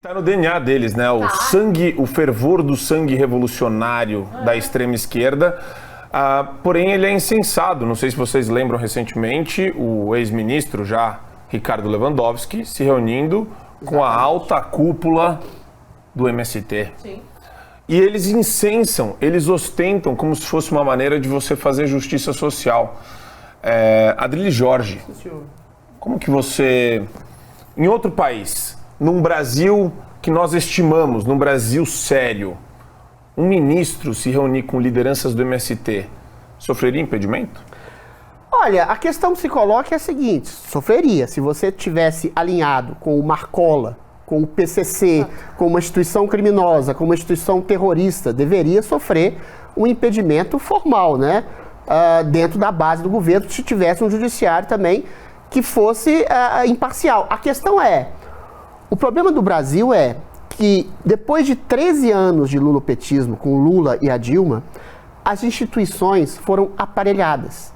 Tá no DNA deles, né? O sangue, o fervor do sangue revolucionário da extrema esquerda. Porém, ele é insensado. Não sei se vocês lembram recentemente, o ex-ministro já, Ricardo Lewandowski, se reunindo com a alta cúpula do MST. Sim. E eles incensam, eles ostentam como se fosse uma maneira de você fazer justiça social. Adrilles Jorge, como que você, em outro país, num Brasil que nós estimamos, num Brasil sério, um ministro se reunir com lideranças do MST, sofreria impedimento? Olha, a questão que se coloca é a seguinte, sofreria. Se você tivesse alinhado com o Marcola, com o PCC, com uma instituição criminosa, com uma instituição terrorista, deveria sofrer um impedimento formal, né? Dentro da base do governo, se tivesse um judiciário também que fosse imparcial. A questão é, o problema do Brasil é que depois de 13 anos de lulopetismo com Lula e a Dilma, as instituições foram aparelhadas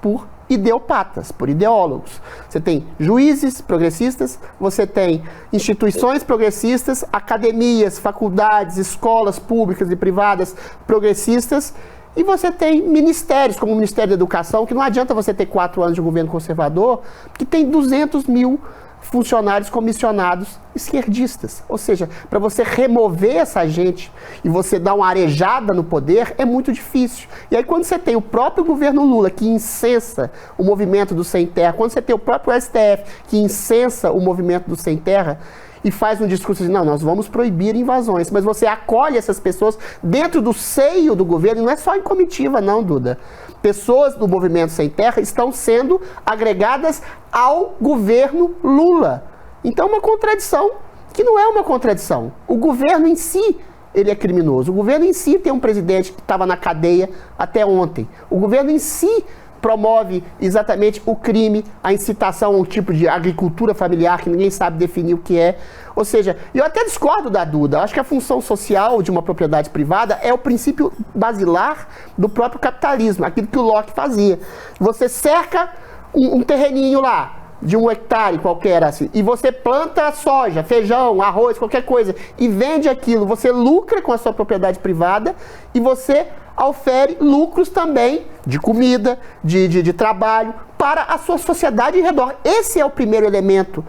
por ideopatas, por ideólogos. Você tem juízes progressistas, você tem instituições progressistas, academias, faculdades, escolas públicas e privadas progressistas, e você tem ministérios, como o Ministério da Educação, que não adianta você ter 4 anos de governo conservador, que tem 200 mil funcionários comissionados esquerdistas. Ou seja, para você remover essa gente e você dar uma arejada no poder é muito difícil. E aí quando você tem o próprio governo Lula que incensa o movimento do Sem Terra, quando você tem o próprio STF que incensa o movimento do Sem Terra e faz um discurso de, não, nós vamos proibir invasões, mas você acolhe essas pessoas dentro do seio do governo, e não é só em comitiva não, Duda. Pessoas do movimento Sem Terra estão sendo agregadas ao governo Lula. Então é uma contradição que não é uma contradição. O governo em si, ele é criminoso. O governo em si tem um presidente que estava na cadeia até ontem. O governo em si promove exatamente o crime, a incitação a um tipo de agricultura familiar que ninguém sabe definir o que é. Ou seja, eu até discordo da Duda, acho que a função social de uma propriedade privada é o princípio basilar do próprio capitalismo, aquilo que o Locke fazia. Você cerca um terreninho lá, de 1 hectare qualquer, assim, e você planta soja, feijão, arroz, qualquer coisa, e vende aquilo, você lucra com a sua propriedade privada e você ofere lucros também de comida, de trabalho para a sua sociedade em redor. Esse é o primeiro elemento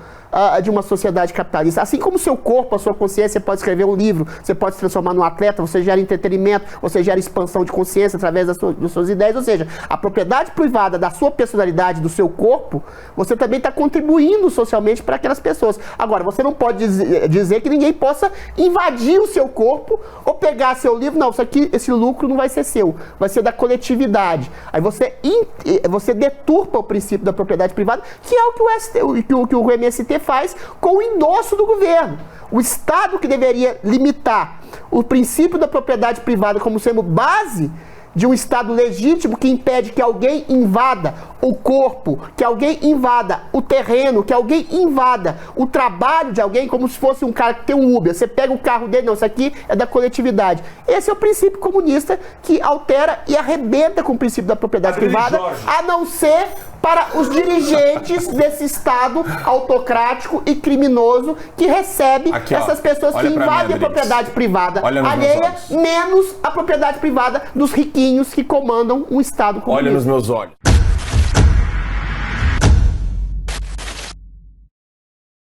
de uma sociedade capitalista. Assim como o seu corpo, a sua consciência, você pode escrever um livro, você pode se transformar num atleta, você gera entretenimento, você gera expansão de consciência através das suas ideias, ou seja, a propriedade privada da sua personalidade, do seu corpo, você também está contribuindo socialmente para aquelas pessoas. Agora, você não pode dizer que ninguém possa invadir o seu corpo ou pegar seu livro, não, isso aqui, esse lucro não vai ser seu, vai ser da coletividade. Aí você deturpa o princípio da propriedade privada, que é o que o MST faz com o endosso do governo. O Estado que deveria limitar o princípio da propriedade privada como sendo base de um Estado legítimo que impede que alguém invada o corpo, que alguém invada o terreno, que alguém invada o trabalho de alguém, como se fosse um cara que tem um Uber. Você pega o carro dele, não, isso aqui é da coletividade. Esse é o princípio comunista que altera e arrebenta com o princípio da propriedade privada, a não ser para os dirigentes desse Estado autocrático e criminoso que recebe aqui, essas pessoas que invadem a propriedade privada alheia, menos a propriedade privada dos riquinhos que comandam um Estado comunista. Olha nos meus olhos.